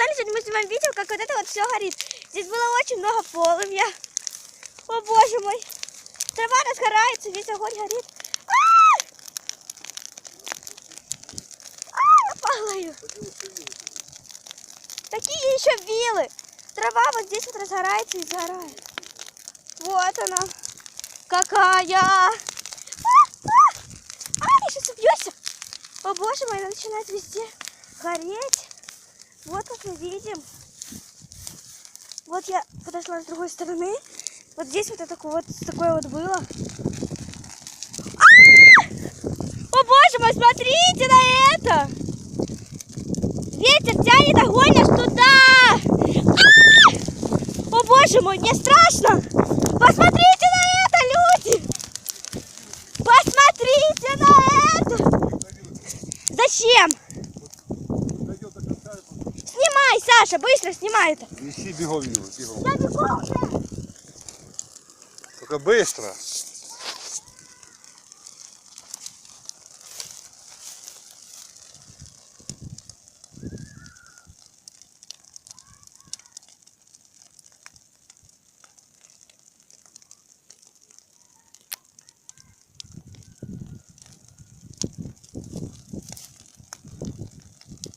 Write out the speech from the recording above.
канале. Сегодня мы снимаем видео, как вот это вот все горит. Здесь было очень много полымья. О боже мой. Трава разгорается, весь огонь горит. Я падаю. Такие еще вилы. Трава вот здесь вот разгорается и сгорает. Вот она. Какая. Я сейчас убьешься. О боже мой, она начинает везде гореть. Вот как мы видим. Вот я подошла с другой стороны. Вот здесь вот это такое вот было. О боже мой, смотрите на это! Ветер тянет огонь аж туда! О боже мой, мне страшно! Посмотрите на это, люди! Посмотрите на это! Зачем? Снимай, Саша, быстро снимай это! Неси бегом, бегом. Я бегу уже! Только быстро.